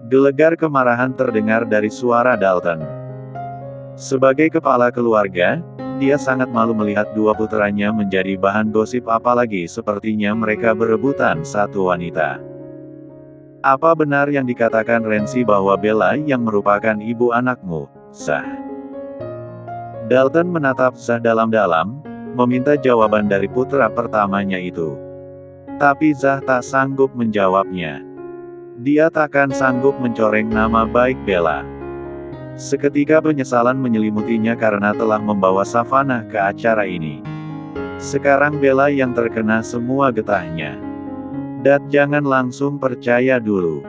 Gelegar kemarahan terdengar dari suara Dalton. Sebagai kepala keluarga, dia sangat malu melihat dua putranya menjadi bahan gosip, apalagi sepertinya mereka berebutan satu wanita. Apa benar yang dikatakan Renzi bahwa Bella yang merupakan ibu anakmu, Zah? Dalton menatap Zah dalam-dalam, meminta jawaban dari putra pertamanya itu. Tapi Zah tak sanggup menjawabnya. Dia takkan sanggup mencoreng nama baik Bella. Seketika penyesalan menyelimutinya karena telah membawa Savannah ke acara ini. Sekarang Bella yang terkena semua getahnya. Dad, jangan langsung percaya dulu.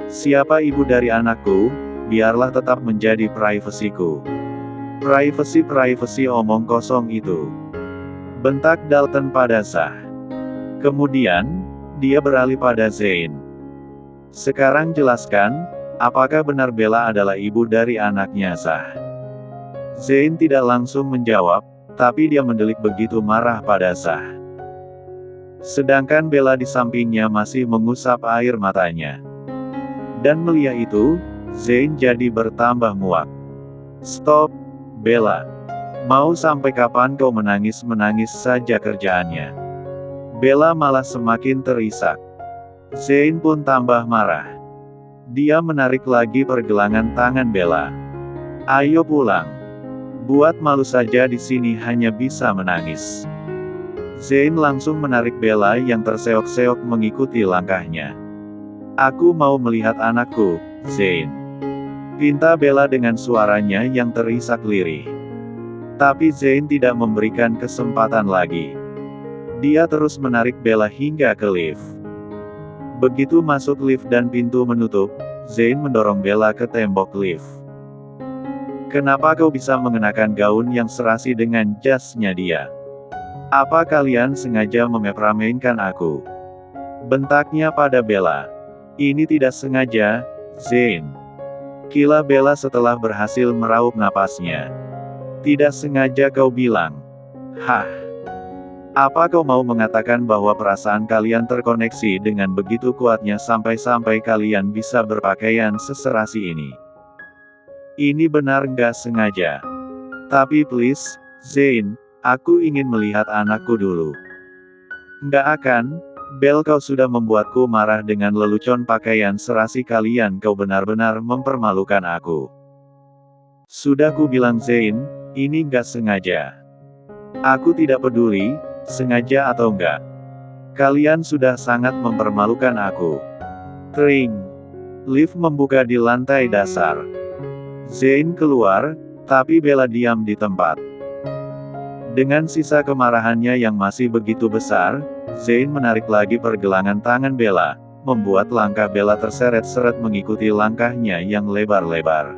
Siapa ibu dari anakku, biarlah tetap menjadi privasiku. Privasi omong kosong itu. Bentak Dalton pada Zah. Kemudian, dia beralih pada Zane. Sekarang jelaskan, apakah benar Bella adalah ibu dari anaknya Zah? Zane tidak langsung menjawab, tapi dia mendelik begitu marah pada Zah. Sedangkan Bella di sampingnya masih mengusap air matanya. Dan melihat itu, Zane jadi bertambah muak. Stop, Bella. Mau sampai kapan kau menangis-menangis saja kerjaannya? Bella malah semakin terisak. Zane pun tambah marah. Dia menarik lagi pergelangan tangan Bella. Ayo pulang. Buat malu saja di sini hanya bisa menangis. Zane langsung menarik Bella yang terseok-seok mengikuti langkahnya. Aku mau melihat anakku, Zane. Pinta Bella dengan suaranya yang terisak lirih. Tapi Zane tidak memberikan kesempatan lagi. Dia terus menarik Bella hingga ke lift. Begitu masuk lift dan pintu menutup, Zane mendorong Bella ke tembok lift. Kenapa kau bisa mengenakan gaun yang serasi dengan jasnya dia? Apa kalian sengaja mempermainkan aku? Bentaknya pada Bella. Ini tidak sengaja, Zane. Kila Bella setelah berhasil meraup napasnya. Tidak sengaja kau bilang. Hah? Apa kau mau mengatakan bahwa perasaan kalian terkoneksi dengan begitu kuatnya sampai-sampai kalian bisa berpakaian seserasi ini? Ini benar nggak sengaja. Tapi please, Zane, aku ingin melihat anakku dulu. Nggak akan, Belle, kau sudah membuatku marah dengan lelucon pakaian serasi kalian, kau benar-benar mempermalukan aku. Sudah ku bilang Zane, ini nggak sengaja. Aku tidak peduli, sengaja atau enggak. Kalian sudah sangat mempermalukan aku. Tring. Lift membuka di lantai dasar. Zane keluar, tapi Bella diam di tempat. Dengan sisa kemarahannya yang masih begitu besar, Zane menarik lagi pergelangan tangan Bella, membuat langkah Bella terseret-seret mengikuti langkahnya yang lebar-lebar.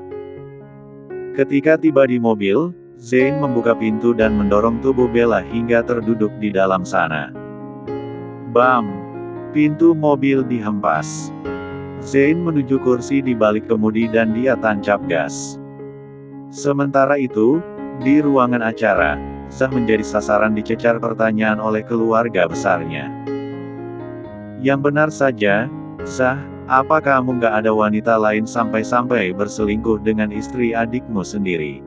Ketika tiba di mobil, Zane membuka pintu dan mendorong tubuh Bella hingga terduduk di dalam sana. Bam! Pintu mobil dihempas. Zane menuju kursi di balik kemudi dan dia tancap gas. Sementara itu, di ruangan acara, Zah menjadi sasaran dicecar pertanyaan oleh keluarga besarnya. Yang benar saja, Zah, apa kamu nggak ada wanita lain sampai-sampai berselingkuh dengan istri adikmu sendiri?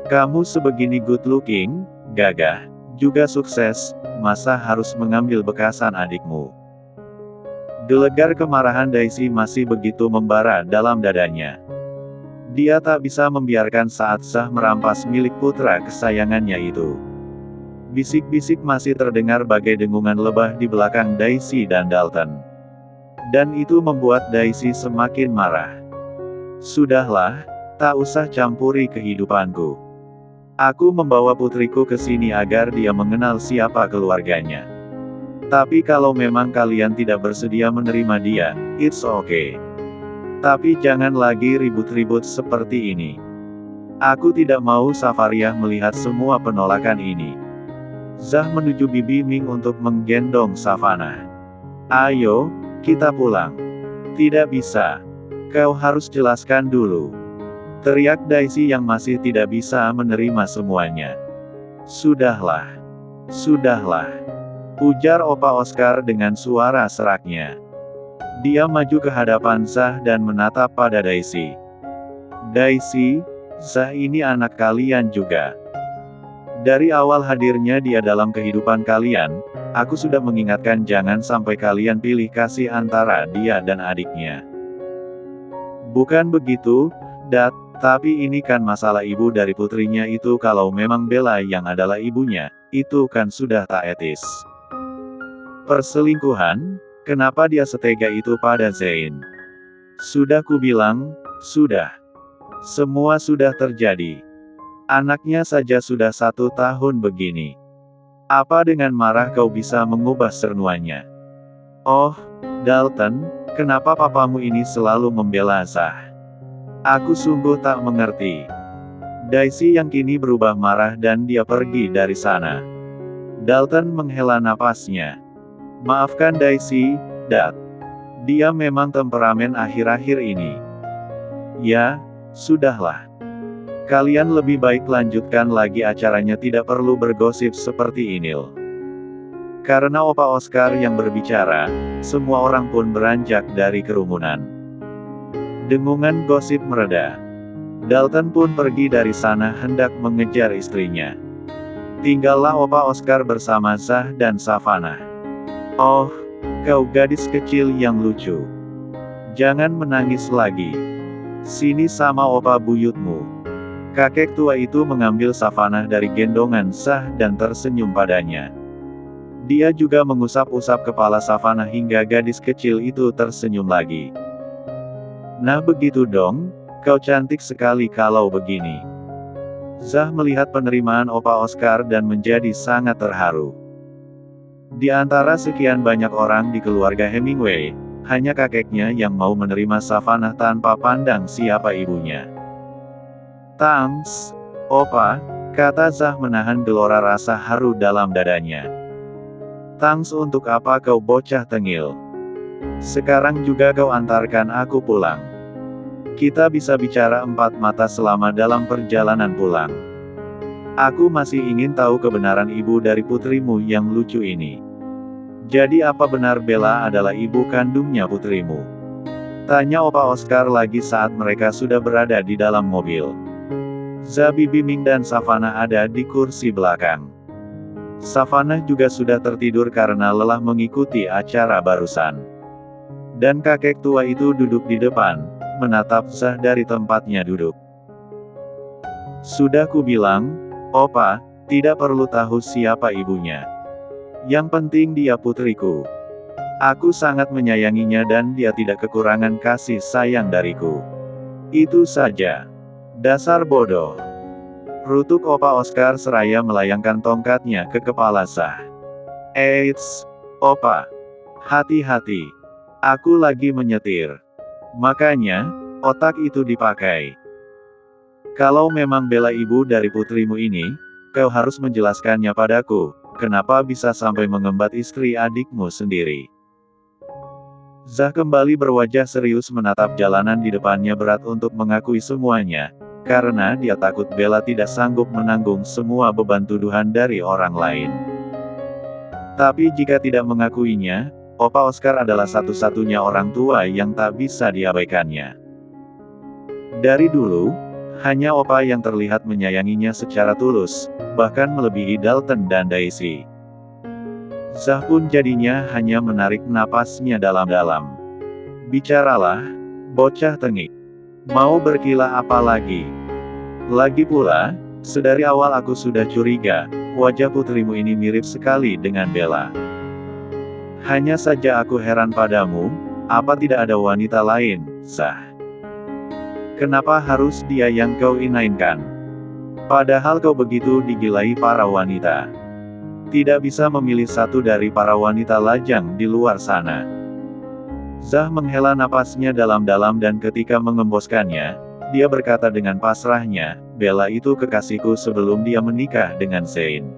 Kamu sebegini good looking, gagah, juga sukses, masa harus mengambil bekasan adikmu? Gelegar kemarahan Daisy masih begitu membara dalam dadanya. Dia tak bisa membiarkan saat Zah merampas milik putra kesayangannya itu. Bisik-bisik masih terdengar bagai dengungan lebah di belakang Daisy dan Dalton. Dan itu membuat Daisy semakin marah. Sudahlah, tak usah campuri kehidupanku. Aku membawa putriku ke sini agar dia mengenal siapa keluarganya. Tapi kalau memang kalian tidak bersedia menerima dia, it's okay. Tapi jangan lagi ribut-ribut seperti ini. Aku tidak mau Safariah melihat semua penolakan ini. Zah menuju Bibi Ming untuk menggendong Savannah. Ayo, kita pulang. Tidak bisa. Kau harus jelaskan dulu. Teriak Daisy yang masih tidak bisa menerima semuanya. Sudahlah. Sudahlah. Ujar Opa Oscar dengan suara seraknya. Dia maju ke hadapan Zah dan menatap pada Daisy. Daisy, Zah ini anak kalian juga. Dari awal hadirnya dia dalam kehidupan kalian, aku sudah mengingatkan jangan sampai kalian pilih kasih antara dia dan adiknya. Bukan begitu, Dat, tapi ini kan masalah ibu dari putrinya itu. Kalau memang Bella yang adalah ibunya, itu kan sudah tak etis. Perselingkuhan? Kenapa dia setega itu pada Zain? Sudah kubilang, sudah. Semua sudah terjadi. Anaknya saja sudah 1 tahun begini. Apa dengan marah kau bisa mengubah sernuannya? Oh, Dalton, kenapa papamu ini selalu membela Zah? Aku sungguh tak mengerti. Daisy yang kini berubah marah dan dia pergi dari sana. Dalton menghela napasnya. Maafkan Daisy, Dad. Dia memang temperamen akhir-akhir ini. Ya, sudahlah. Kalian lebih baik lanjutkan lagi acaranya, tidak perlu bergosip seperti ini. Karena Opa Oscar yang berbicara, semua orang pun beranjak dari kerumunan. Dengungan gosip mereda. Dalton pun pergi dari sana hendak mengejar istrinya. Tinggallah Opa Oscar bersama Zah dan Savannah. Oh, kau gadis kecil yang lucu. Jangan menangis lagi. Sini sama Opa buyutmu. Kakek tua itu mengambil Savannah dari gendongan Zah dan tersenyum padanya. Dia juga mengusap-usap kepala Savannah hingga gadis kecil itu tersenyum lagi. Nah begitu dong, kau cantik sekali kalau begini. Zah melihat penerimaan Opa Oscar dan menjadi sangat terharu. Di antara sekian banyak orang di keluarga Hemingway, hanya kakeknya yang mau menerima Savannah tanpa pandang siapa ibunya. Thanks, Opa, kata Zah menahan gelora rasa haru dalam dadanya. Thanks untuk apa kau bocah tengil? Sekarang juga kau antarkan aku pulang. Kita bisa bicara 4 mata selama dalam perjalanan pulang. Aku masih ingin tahu kebenaran ibu dari putrimu yang lucu ini. Jadi apa benar Bella adalah ibu kandungnya putrimu? Tanya Opa Oscar lagi saat mereka sudah berada di dalam mobil. Zah, Bibi Ming dan Savannah ada di kursi belakang. Savannah juga sudah tertidur karena lelah mengikuti acara barusan. Dan kakek tua itu duduk di depan, menatap Zah dari tempatnya duduk. Sudah kubilang, Opa, tidak perlu tahu siapa ibunya. Yang penting dia putriku. Aku sangat menyayanginya dan dia tidak kekurangan kasih sayang dariku. Itu saja. Dasar bodoh. Rutuk Opa Oscar seraya melayangkan tongkatnya ke kepala Zah. Eits, Opa. Hati-hati. Aku lagi menyetir. Makanya, otak itu dipakai. Kalau memang Bella ibu dari putrimu ini, kau harus menjelaskannya padaku, kenapa bisa sampai mengembat istri adikmu sendiri. Zah kembali berwajah serius menatap jalanan di depannya, berat untuk mengakui semuanya. Karena dia takut Bella tidak sanggup menanggung semua beban tuduhan dari orang lain. Tapi jika tidak mengakuinya, Opa Oscar adalah satu-satunya orang tua yang tak bisa diabaikannya. Dari dulu, hanya Opa yang terlihat menyayanginya secara tulus, bahkan melebihi Dalton dan Daisy. Zah pun jadinya hanya menarik napasnya dalam-dalam. Bicaralah, bocah tengik. Mau berkilah apa lagi? Lagi pula, sedari awal aku sudah curiga, wajah putrimu ini mirip sekali dengan Bella. Hanya saja aku heran padamu, apa tidak ada wanita lain, Zah? Kenapa harus dia yang kau inginkan? Padahal kau begitu digilai para wanita. Tidak bisa memilih satu dari para wanita lajang di luar sana. Zah menghela napasnya dalam-dalam dan ketika mengemboskannya, dia berkata dengan pasrahnya, Bella itu kekasihku sebelum dia menikah dengan Zain.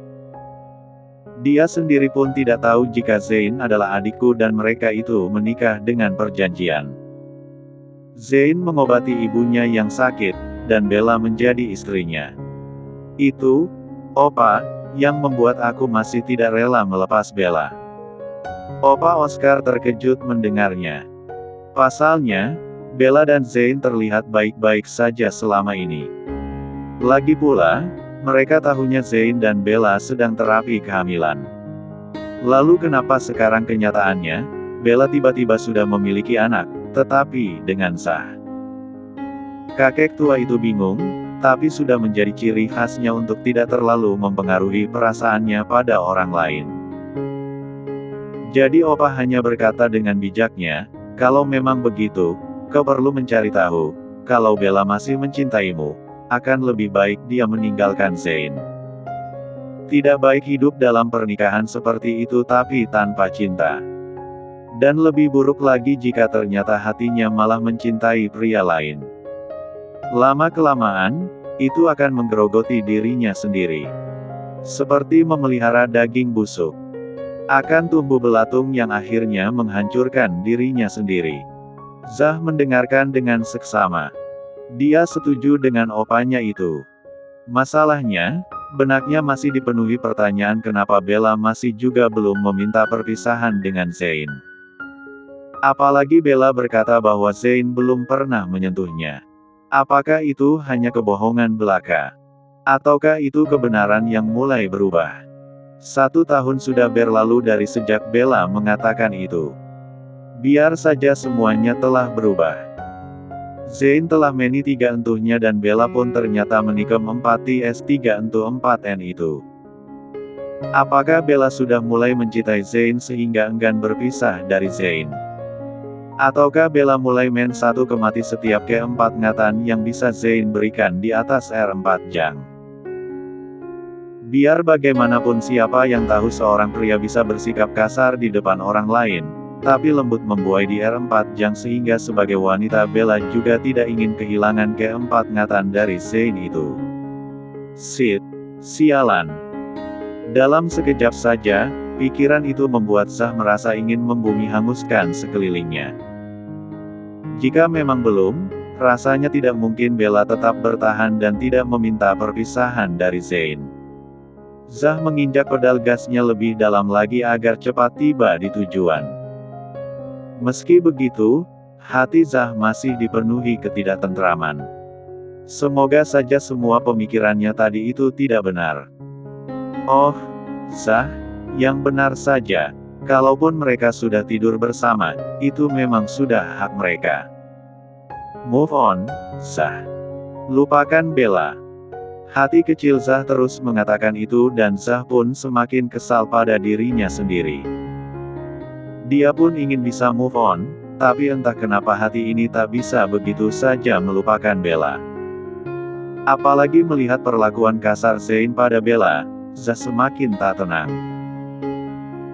Dia sendiri pun tidak tahu jika Zain adalah adikku dan mereka itu menikah dengan perjanjian. Zain mengobati ibunya yang sakit, dan Bella menjadi istrinya. Itu, Opa, yang membuat aku masih tidak rela melepas Bella. Opa Oscar terkejut mendengarnya. Pasalnya, Bella dan Zain terlihat baik-baik saja selama ini. Lagi pula, mereka tahunya Zain dan Bella sedang terapi kehamilan. Lalu kenapa sekarang kenyataannya, Bella tiba-tiba sudah memiliki anak, tetapi dengan sah? Kakek tua itu bingung, tapi sudah menjadi ciri khasnya untuk tidak terlalu mempengaruhi perasaannya pada orang lain. Jadi Opa hanya berkata dengan bijaknya, kalau memang begitu, kau perlu mencari tahu, kalau Bella masih mencintaimu, akan lebih baik dia meninggalkan Zain. Tidak baik hidup dalam pernikahan seperti itu tapi tanpa cinta. Dan lebih buruk lagi jika ternyata hatinya malah mencintai pria lain. Lama-kelamaan, itu akan menggerogoti dirinya sendiri. Seperti memelihara daging busuk. Akan tumbuh belatung yang akhirnya menghancurkan dirinya sendiri. Zah mendengarkan dengan seksama. Dia setuju dengan opanya itu. Masalahnya, benaknya masih dipenuhi pertanyaan kenapa Bella masih juga belum meminta perpisahan dengan Zain. Apalagi Bella berkata bahwa Zain belum pernah menyentuhnya. Apakah itu hanya kebohongan belaka? Ataukah itu kebenaran yang mulai berubah? 1 tahun sudah berlalu dari sejak Bella mengatakan itu. Biar saja semuanya telah berubah. Zain telah meni 3 entuhnya dan Bella pun ternyata menikam 4 ts 3 entuh 4n itu. Apakah Bella sudah mulai mencintai Zain sehingga enggan berpisah dari Zain? Ataukah Bella mulai main satu ke mati setiap ke-4 yang bisa Zain berikan di atas R4 jang? Biar bagaimanapun siapa yang tahu seorang pria bisa bersikap kasar di depan orang lain, tapi lembut membuai di R4 jang sehingga sebagai wanita Bella juga tidak ingin kehilangan ke-4 dari Zain itu. Sialan. Dalam sekejap saja, pikiran itu membuat Zah merasa ingin membumi hanguskan sekelilingnya. Jika memang belum, rasanya tidak mungkin Bella tetap bertahan dan tidak meminta perpisahan dari Zain. Zah menginjak pedal gasnya lebih dalam lagi agar cepat tiba di tujuan. Meski begitu, hati Zah masih dipenuhi ketidaktentraman. Semoga saja semua pemikirannya tadi itu tidak benar. Oh, Zah, yang benar saja. Kalaupun mereka sudah tidur bersama, itu memang sudah hak mereka. Move on, Zah. Lupakan Bella. Hati kecil Zah terus mengatakan itu dan Zah pun semakin kesal pada dirinya sendiri. Dia pun ingin bisa move on, tapi entah kenapa hati ini tak bisa begitu saja melupakan Bella. Apalagi melihat perlakuan kasar Zain pada Bella, Zah semakin tak tenang.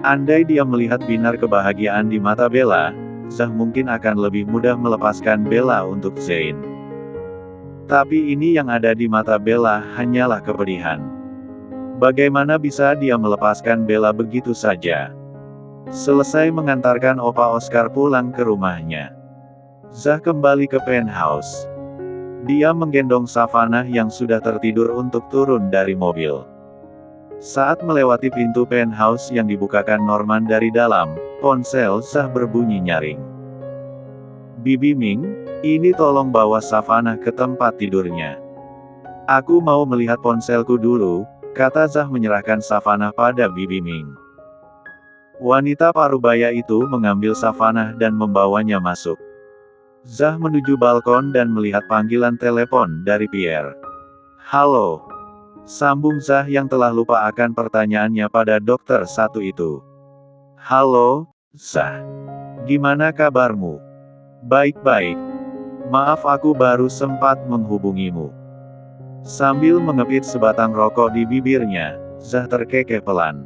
Andai dia melihat binar kebahagiaan di mata Bella, Zah mungkin akan lebih mudah melepaskan Bella untuk Zain. Tapi ini yang ada di mata Bella hanyalah kepedihan. Bagaimana bisa dia melepaskan Bella begitu saja? Selesai mengantarkan Opa Oscar pulang ke rumahnya, Zah kembali ke penthouse. Dia menggendong Savannah yang sudah tertidur untuk turun dari mobil. Saat melewati pintu penthouse yang dibukakan Norman dari dalam, ponsel Zah berbunyi nyaring. Bibi Ming, ini tolong bawa Savannah ke tempat tidurnya. Aku mau melihat ponselku dulu, kata Zah menyerahkan Savannah pada Bibi Ming. Wanita parubaya itu mengambil Savannah dan membawanya masuk. Zah menuju balkon dan melihat panggilan telepon dari Pierre. Halo. Sambung Zah yang telah lupa akan pertanyaannya pada dokter satu itu. Halo, Zah. Gimana kabarmu? Baik-baik. Maaf aku baru sempat menghubungimu. Sambil mengepit sebatang rokok di bibirnya, Zah terkekeh pelan.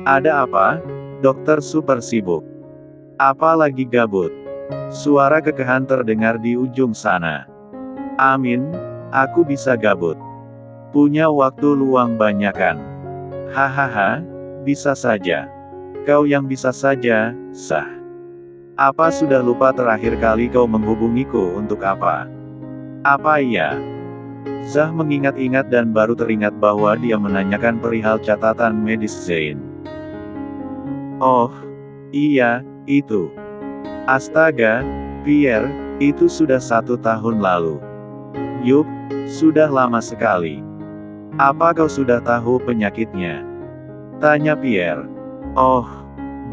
Ada apa? Dokter super sibuk. Apa lagi gabut? Suara kekehan terdengar di ujung sana. Amin, aku bisa gabut. Punya waktu luang banyakan. Hahaha, bisa saja. Kau yang bisa saja, Zah. Apa sudah lupa terakhir kali kau menghubungiku untuk apa? Apa iya? Zah mengingat-ingat dan baru teringat bahwa dia menanyakan perihal catatan medis Zain. Oh, iya, itu. Astaga, Pierre, itu sudah 1 tahun lalu. Yup, sudah lama sekali. Apa kau sudah tahu penyakitnya? Tanya Pierre. Oh,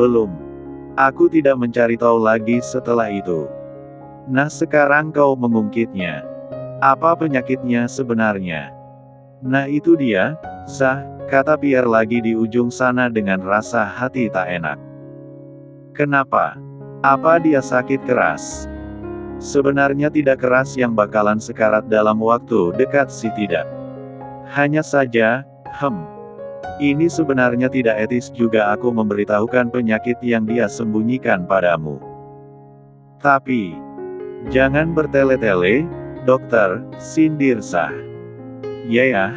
belum. Aku tidak mencari tahu lagi setelah itu. Nah sekarang kau mengungkitnya. Apa penyakitnya sebenarnya? Nah itu dia, Zah, kata Pierre lagi di ujung sana dengan rasa hati tak enak. Kenapa? Apa dia sakit keras? Sebenarnya tidak keras yang bakalan sekarat dalam waktu dekat sih tidak. Hanya saja, ini sebenarnya tidak etis juga aku memberitahukan penyakit yang dia sembunyikan padamu. Tapi, jangan bertele-tele, dokter, sindir Zah. Ya,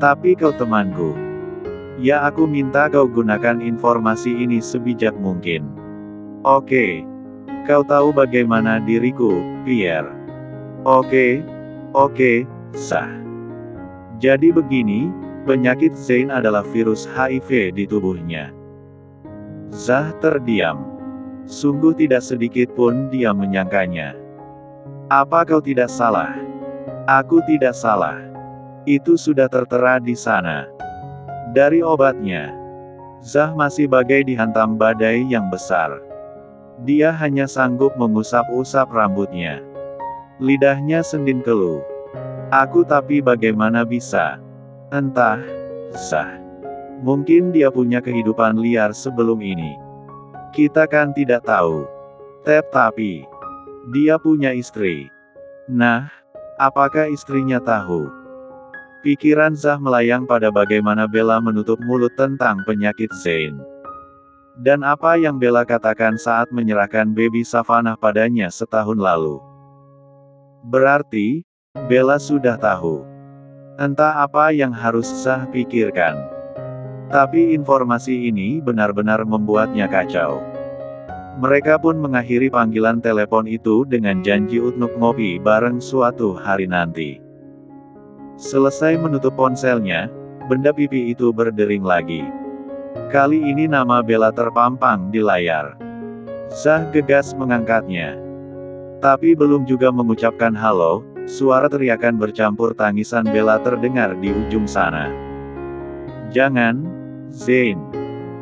tapi kau temanku. Ya aku minta kau gunakan informasi ini sebijak mungkin. Oke. Kau tahu bagaimana diriku, Pierre. Oke, Zah. Jadi begini, penyakit Zane adalah virus HIV di tubuhnya. Zah terdiam. Sungguh tidak sedikit pun dia menyangkanya. Apa kau tidak salah? Aku tidak salah. Itu sudah tertera di sana. Dari obatnya, Zah masih bagai dihantam badai yang besar. Dia hanya sanggup mengusap-usap rambutnya. Lidahnya sendin keluh. Aku tapi bagaimana bisa? Entah, Zah. Mungkin dia punya kehidupan liar sebelum ini. Kita kan tidak tahu. Tapi, dia punya istri. Nah, apakah istrinya tahu? Pikiran Zah melayang pada bagaimana Bella menutup mulut tentang penyakit Zane. Dan apa yang Bella katakan saat menyerahkan baby Savannah padanya setahun lalu. Berarti, Bella sudah tahu. Entah apa yang harus Zah pikirkan. Tapi informasi ini benar-benar membuatnya kacau. Mereka pun mengakhiri panggilan telepon itu dengan janji untuk ngopi bareng suatu hari nanti. Selesai menutup ponselnya, benda pipi itu berdering lagi. Kali ini nama Bella terpampang di layar. Zah gegas mengangkatnya. Tapi belum juga mengucapkan halo, suara teriakan bercampur tangisan Bella terdengar di ujung sana. Jangan, Zane.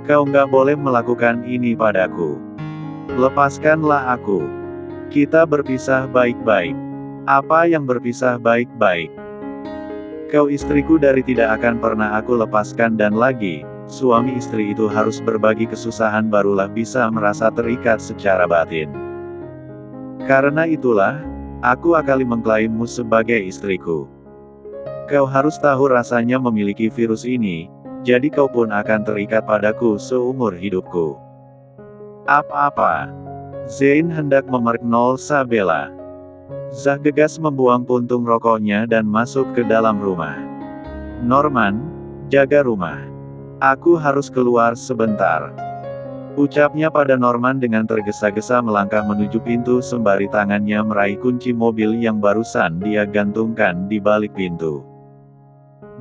Kau nggak boleh melakukan ini padaku. Lepaskanlah aku. Kita berpisah baik-baik. Apa yang berpisah baik-baik? Kau istriku dari tidak akan pernah aku lepaskan dan lagi. Suami istri itu harus berbagi kesusahan barulah bisa merasa terikat secara batin. Karena itulah, aku akan mengklaimmu sebagai istriku. Kau harus tahu rasanya memiliki virus ini, jadi kau pun akan terikat padaku seumur hidupku. Apa-apa? Zane hendak memerkosa Bella. Zah gegas membuang puntung rokoknya dan masuk ke dalam rumah. Norman, jaga rumah. Aku harus keluar sebentar. Ucapnya pada Norman dengan tergesa-gesa melangkah menuju pintu sembari tangannya meraih kunci mobil yang barusan dia gantungkan di balik pintu.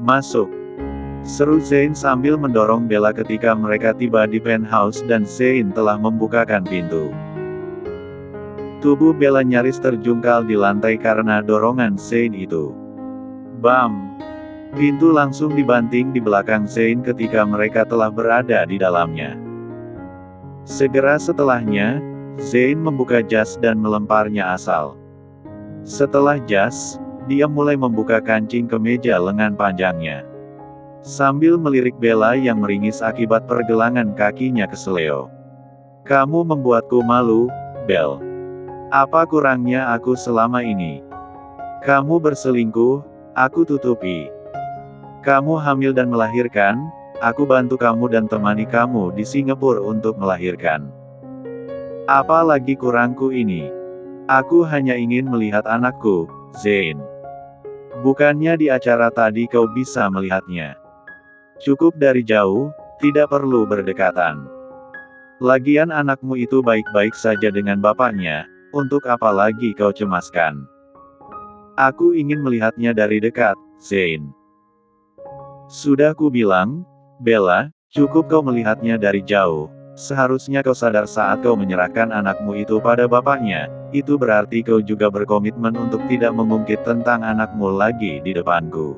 Masuk. Seru Zane sambil mendorong Bella ketika mereka tiba di penthouse dan Zane telah membukakan pintu. Tubuh Bella nyaris terjungkal di lantai karena dorongan Zane itu. Bam! Pintu langsung dibanting di belakang Zane ketika mereka telah berada di dalamnya. Segera setelahnya, Zane membuka jas dan melemparnya asal. Setelah jas, dia mulai membuka kancing kemeja lengan panjangnya. Sambil melirik Bella yang meringis akibat pergelangan kakinya keseleo. Kamu membuatku malu, Belle. Apa kurangnya aku selama ini? Kamu berselingkuh, aku tutupi. Kamu hamil dan melahirkan, aku bantu kamu dan temani kamu di Singapura untuk melahirkan. Apa lagi kurangku ini? Aku hanya ingin melihat anakku, Zane. Bukannya di acara tadi kau bisa melihatnya. Cukup dari jauh, tidak perlu berdekatan. Lagian anakmu itu baik-baik saja dengan bapaknya, untuk apa lagi kau cemaskan? Aku ingin melihatnya dari dekat, Zane. Sudah ku bilang, Bella, cukup kau melihatnya dari jauh. Seharusnya kau sadar saat kau menyerahkan anakmu itu pada bapaknya, itu berarti kau juga berkomitmen untuk tidak mengungkit tentang anakmu lagi di depanku.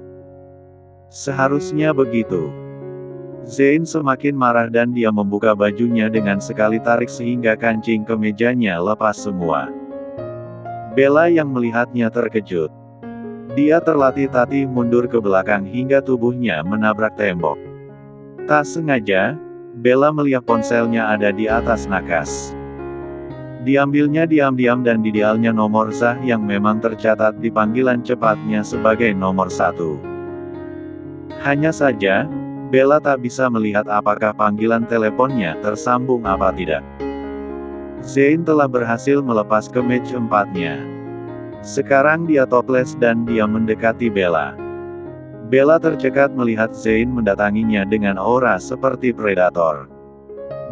Seharusnya begitu. Zain semakin marah dan dia membuka bajunya dengan sekali tarik sehingga kancing kemejanya lepas semua. Bella yang melihatnya terkejut. Dia tertatih-tatih mundur ke belakang hingga tubuhnya menabrak tembok. Tak sengaja, Bella melihat ponselnya ada di atas nakas. Diambilnya diam-diam dan didialnya nomor Zah yang memang tercatat di panggilan cepatnya sebagai nomor 1. Hanya saja, Bella tak bisa melihat apakah panggilan teleponnya tersambung apa tidak. Zain telah berhasil melepas kemeja 4-nya. Sekarang dia toples dan dia mendekati Bella. Bella tercekat melihat Zain mendatanginya dengan aura seperti predator.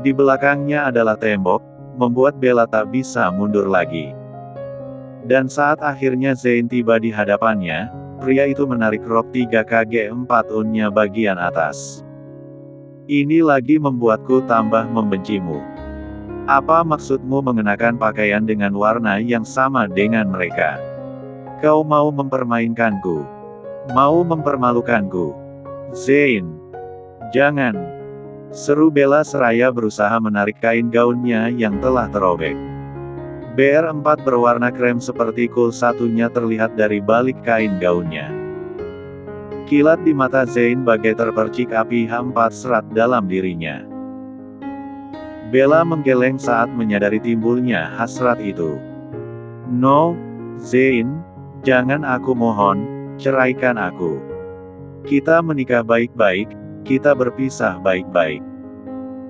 Di belakangnya adalah tembok, membuat Bella tak bisa mundur lagi. Dan saat akhirnya Zain tiba di hadapannya, pria itu menarik rok 3KG4 unnya bagian atas. Ini lagi membuatku tambah membencimu. Apa maksudmu mengenakan pakaian dengan warna yang sama dengan mereka? Kau mau mempermainkanku? Mau mempermalukanku? Zain! Jangan! Seru Bella seraya berusaha menarik kain gaunnya yang telah terobek. BR4 berwarna krem seperti kul satunya terlihat dari balik kain gaunnya. Kilat di mata Zain bagai terpercik api H4 serat dalam dirinya. Bella menggeleng saat menyadari timbulnya hasrat itu. No, Zain, jangan, aku mohon, ceraikan aku. Kita menikah baik-baik, kita berpisah baik-baik.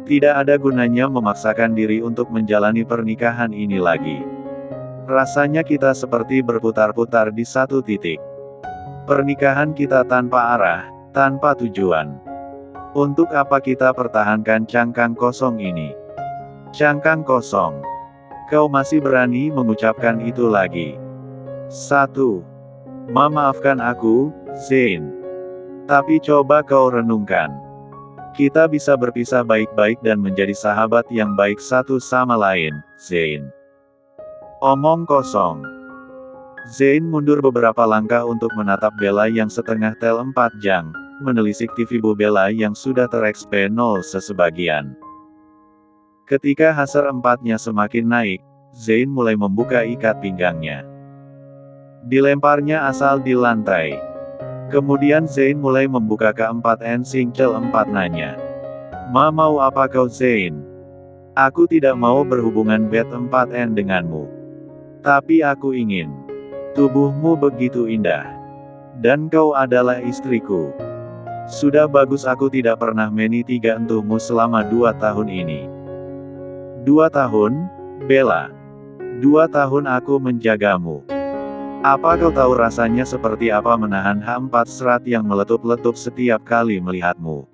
Tidak ada gunanya memaksakan diri untuk menjalani pernikahan ini lagi. Rasanya kita seperti berputar-putar di satu titik. Pernikahan kita tanpa arah, tanpa tujuan. Untuk apa kita pertahankan cangkang kosong ini? Cangkang kosong. Kau masih berani mengucapkan itu lagi. 1. Memaafkan aku, Zain. Tapi coba kau renungkan. Kita bisa berpisah baik-baik dan menjadi sahabat yang baik satu sama lain, Zain. Omong kosong. Zain mundur beberapa langkah untuk menatap Bella yang setengah tel 4 jang, menelisik TV Bu Bella yang sudah ter-XP 0 sesebagian. Ketika hasrat 4-nya semakin naik, Zain mulai membuka ikat pinggangnya. Dilemparnya asal di lantai. Kemudian Zain mulai membuka K4N Singcel 4 nanya. Mau apa kau Zain? Aku tidak mau berhubungan bed 4N denganmu. Tapi aku ingin. Tubuhmu begitu indah. Dan kau adalah istriku. Sudah bagus aku tidak pernah meni 3 entuhmu selama 2 tahun ini. 2 tahun, Bella. 2 tahun aku menjagamu. Apa kau tahu rasanya seperti apa menahan H4 serat yang meletup-letup setiap kali melihatmu?